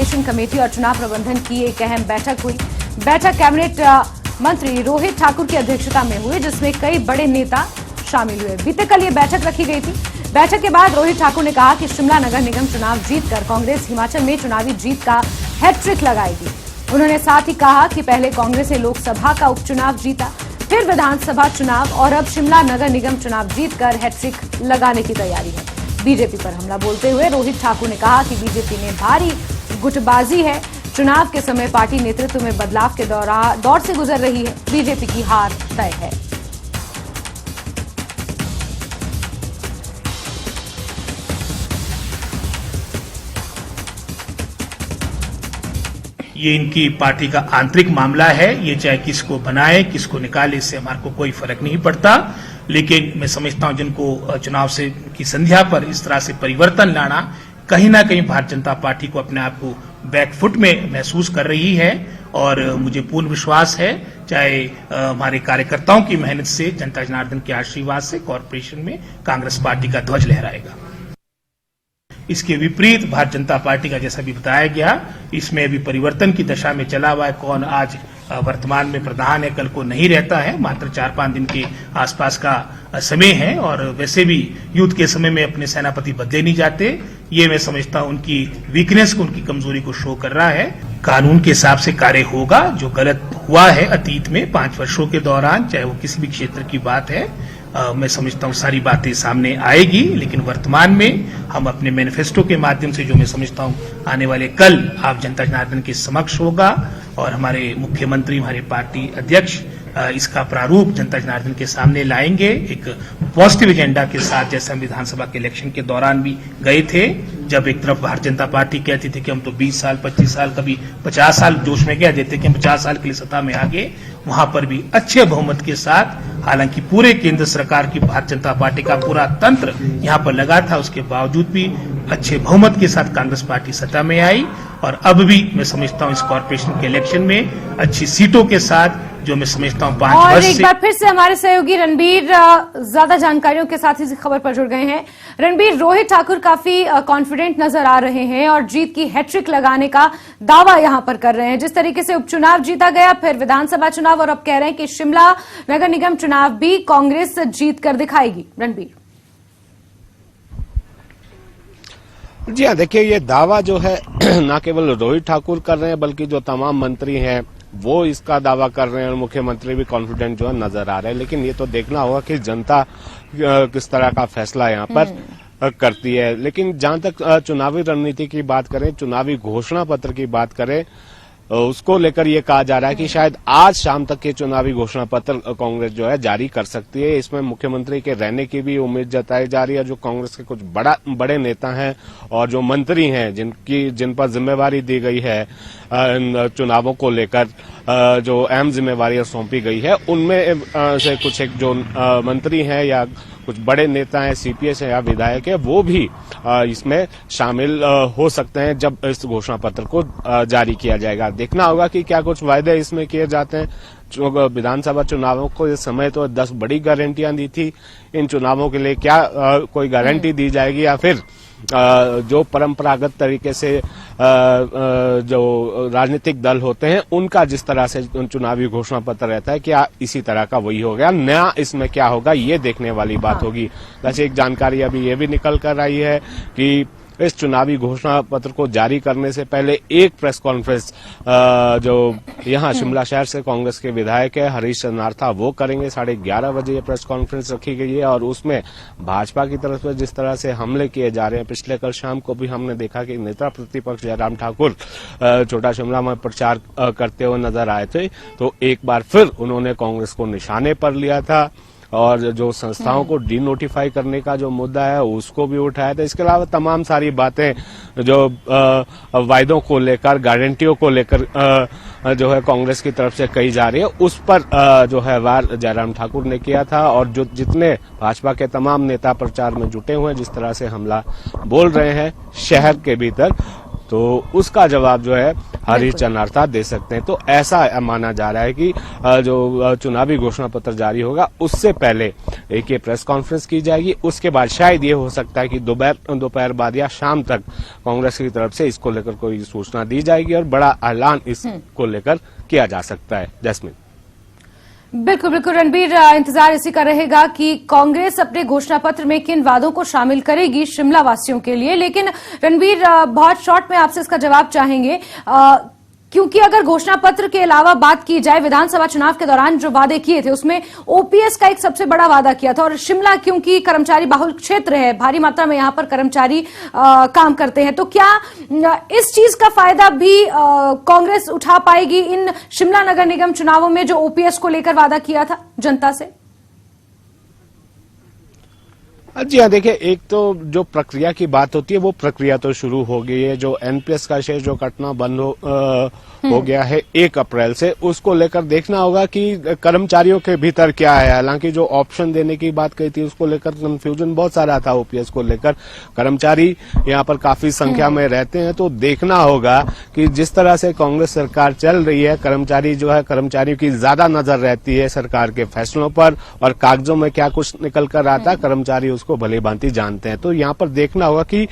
Coordination committee और चुनाव प्रबंधन की एक अहम बैठक हुई। बैठक कैबिनेट मंत्री रोहित ठाकुर की अध्यक्षता में हुई, जिसमें कई बड़े नेता शामिल हुए। बीते कल ये बैठक रखी गई थी। बैठक के बाद रोहित ठाकुर ने कहा कि शिमला नगर निगम चुनाव जीतकर कांग्रेस हिमाचल में चुनावी जीत का हैट्रिक लगाएगी। उन्होंने साथ ही कहा कि पहले कांग्रेस ने लोकसभा का उपचुनाव जीता, फिर विधानसभा चुनाव और अब शिमला नगर निगम चुनाव जीतकर हैट्रिक लगाने की तैयारी है। बीजेपी पर हमला बोलते हुए रोहित ठाकुर ने कहा कि बीजेपी में भारी गुटबाजी है। चुनाव के समय पार्टी नेतृत्व में बदलाव के दौर से गुजर रही है। बीजेपी की हार तय है। ये इनकी पार्टी का आंतरिक मामला है। ये चाहे किसको बनाए किसको निकाले, इससे हमारे को कोई फर्क नहीं पड़ता। लेकिन मैं समझता हूं जिनको चुनाव से की संध्या पर इस तरह से परिवर्तन लाना, कहीं ना कहीं भारतीय जनता पार्टी को अपने आप को बैकफुट में महसूस कर रही है। और मुझे पूर्ण विश्वास है, चाहे हमारे कार्यकर्ताओं की मेहनत से, जनता जनार्दन के आशीर्वाद से कॉर्पोरेशन में कांग्रेस पार्टी का ध्वज लहराएगा। इसके विपरीत भारतीय जनता पार्टी का जैसा भी बताया गया, इसमें अभी परिवर्तन की दशा में चला हुआ है। कौन आज वर्तमान में प्रधान है, कल को नहीं रहता है। मात्र 4-5 दिन के आसपास का समय है और वैसे भी युद्ध के समय में अपने सेनापति बदले नहीं जाते। ये मैं समझता हूं उनकी वीकनेस को, उनकी कमजोरी को शो कर रहा है। कानून के हिसाब से कार्य होगा। जो गलत हुआ है अतीत में 5 वर्षों के दौरान, चाहे वो किसी भी क्षेत्र की बात है, मैं समझता हूं सारी बातें सामने आएगी। लेकिन वर्तमान में हम अपने मैनिफेस्टो के माध्यम से, जो मैं समझता हूं आने वाले कल आप जनता जनार्दन के समक्ष होगा और हमारे मुख्यमंत्री, हमारे पार्टी अध्यक्ष इसका प्रारूप जनता जनार्दन के सामने लाएंगे एक पॉजिटिव एजेंडा के साथ। जैसे हम विधानसभा के इलेक्शन के दौरान भी गए थे, जब एक तरफ भारतीय जनता पार्टी कहती थी कि हम तो 20 साल 25 साल कभी 50 साल जोश में कह देते कि हम 50 साल के लिए सत्ता में आ गए, वहां पर भी अच्छे बहुमत के साथ, हालांकि पूरे केंद्र सरकार की भारतीय जनता पार्टी का पूरा तंत्र यहां पर लगा था, उसके बावजूद भी अच्छे बहुमत के साथ कांग्रेस पार्टी सत्ता में आई। और अब भी मैं समझता हूं इस कॉर्पोरेशन के इलेक्शन में अच्छी सीटों के साथ, जो मैं समझता हूं 5 वर्ष से। एक बार फिर से हमारे सहयोगी रणबीर ज्यादा जानकारियों के साथ इस खबर पर जुड़ गए हैं। रणबीर, रोहित ठाकुर काफी कॉन्फिडेंट नजर आ रहे हैं और जीत की हैट्रिक लगाने का दावा यहां पर कर रहे हैं। जिस तरीके से उपचुनाव जीता गया, फिर विधानसभा चुनाव और अब कह रहे हैं कि शिमला नगर निगम चुनाव भी कांग्रेस जीत कर दिखाएगी। रणबीर जी हाँ, देखिए ये दावा जो है न केवल रोहित ठाकुर कर रहे हैं, बल्कि जो तमाम मंत्री हैं वो इसका दावा कर रहे हैं और मुख्यमंत्री भी कॉन्फिडेंट जो है नजर आ रहे हैं। लेकिन ये तो देखना होगा कि जनता किस तरह का फैसला यहाँ पर करती है। लेकिन जहां तक चुनावी रणनीति की बात करें, चुनावी घोषणा पत्र की बात करें, उसको लेकर ये कहा जा रहा है कि शायद आज शाम तक के चुनावी घोषणा पत्र कांग्रेस जो है जारी कर सकती है। इसमें मुख्यमंत्री के रहने की भी उम्मीद जताई जा रही है। जो कांग्रेस के कुछ बड़े नेता हैं और जो मंत्री हैं जिन पर जिम्मेवारी दी गई है चुनावों को लेकर, जो अहम जिम्मेवारियां सौंपी गई है, उनमें से कुछ एक जो मंत्री हैं या कुछ बड़े नेता हैं, सीपीएस है या विधायक है, वो भी इसमें शामिल हो सकते हैं जब इस घोषणा पत्र को जारी किया जाएगा। देखना होगा कि क्या कुछ वायदे इसमें किए जाते हैं। विधानसभा चुनावों को इस समय तो 10 बड़ी गारंटियां दी थी। इन चुनावों के लिए क्या कोई गारंटी दी जाएगी, या फिर जो परंपरागत तरीके से जो राजनीतिक दल होते हैं उनका जिस तरह से चुनावी घोषणा पत्र रहता है, क्या इसी तरह का वही हो गया, नया इसमें क्या होगा, ये देखने वाली बात होगी। वैसे एक जानकारी अभी ये भी निकल कर आई है कि इस चुनावी घोषणा पत्र को जारी करने से पहले एक प्रेस कॉन्फ्रेंस जो यहाँ शिमला शहर से कांग्रेस के विधायक है हरीश नारथा वो करेंगे। 11:30 बजे ये प्रेस कॉन्फ्रेंस रखी गई है और उसमें भाजपा की तरफ से जिस तरह से हमले किए जा रहे हैं, पिछले कल शाम को भी हमने देखा कि नेता प्रतिपक्ष जयराम ठाकुर छोटा शिमला में प्रचार करते हुए नजर आए थे, तो एक बार फिर उन्होंने कांग्रेस को निशाने पर लिया था और जो संस्थाओं को डीनोटिफाई करने का जो मुद्दा है उसको भी उठाया था। इसके अलावा तमाम सारी बातें जो वायदों को लेकर, गारंटियों को लेकर जो है कांग्रेस की तरफ से कही जा रही है, उस पर जो है वार जयराम ठाकुर ने किया था। और जो जितने भाजपा के तमाम नेता प्रचार में जुटे हुए हैं, जिस तरह से हमला बोल रहे हैं शहर के भीतर, तो उसका जवाब जो है हरीश नारथा दे सकते हैं। तो ऐसा माना जा रहा है कि जो चुनावी घोषणा पत्र जारी होगा उससे पहले एक ये प्रेस कॉन्फ्रेंस की जाएगी। उसके बाद शायद ये हो सकता है कि दोपहर बाद या शाम तक कांग्रेस की तरफ से इसको लेकर कोई सूचना दी जाएगी और बड़ा ऐलान इसको लेकर किया जा सकता है। जैस्मिन। बिल्कुल बिल्कुल रणबीर, इंतजार इसी का रहेगा कि कांग्रेस अपने घोषणा पत्र में किन वादों को शामिल करेगी शिमला वासियों के लिए। लेकिन रणबीर, बहुत शॉर्ट में आपसे इसका जवाब चाहेंगे, क्योंकि अगर घोषणा पत्र के अलावा बात की जाए, विधानसभा चुनाव के दौरान जो वादे किए थे उसमें ओपीएस का एक सबसे बड़ा वादा किया था, और शिमला क्योंकि कर्मचारी बाहुल क्षेत्र है, भारी मात्रा में यहां पर कर्मचारी काम करते हैं, तो क्या इस चीज का फायदा भी कांग्रेस उठा पाएगी इन शिमला नगर निगम चुनावों में जो ओपीएस को लेकर वादा किया था जनता से? जी हाँ, देखिए, एक तो जो प्रक्रिया की बात होती है वो प्रक्रिया तो शुरू हो गई है। जो एनपीएस का शेष जो कटना बंद हो गया है 1 अप्रैल से, उसको लेकर देखना होगा कि कर्मचारियों के भीतर क्या है। हालांकि जो ऑप्शन देने की बात कही थी उसको लेकर कंफ्यूजन बहुत सारा था। ओपीएस को लेकर कर्मचारी यहाँ पर काफी संख्या में रहते हैं, तो देखना होगा कि जिस तरह से कांग्रेस सरकार चल रही है, कर्मचारी जो है, कर्मचारियों की ज्यादा नजर रहती है सरकार के फैसलों पर, और कागजों में क्या कुछ निकल कर आता है कर्मचारी को भली भांति जानते हैं। तो यहाँ पर देखना होगा कि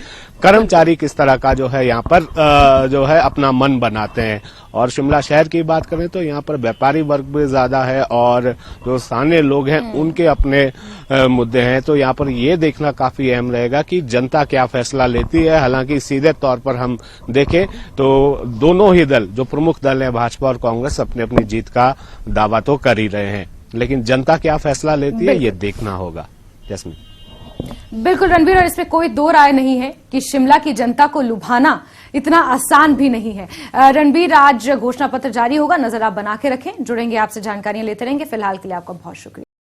कर्मचारी किस तरह का जो है यहाँ पर जो है अपना मन बनाते हैं। और शिमला शहर की बात करें तो यहाँ पर व्यापारी वर्ग भी ज्यादा है और जो स्थानीय लोग हैं उनके अपने मुद्दे हैं। तो यहाँ पर ये देखना काफी अहम रहेगा कि जनता क्या फैसला लेती है। हालांकि सीधे तौर पर हम देखें तो दोनों ही दल, जो प्रमुख दल है भाजपा और कांग्रेस, अपनी अपनी जीत का दावा तो कर ही रहे हैं, लेकिन जनता क्या फैसला लेती है ये देखना होगा। जैस्मिन। बिल्कुल रणबीर, और इसमें कोई दो राय नहीं है कि शिमला की जनता को लुभाना इतना आसान भी नहीं है। रणबीर, आज घोषणा पत्र जारी होगा, नजर आप बना के रखें, जुड़ेंगे आपसे, जानकारियां लेते रहेंगे। फिलहाल के लिए आपका बहुत शुक्रिया।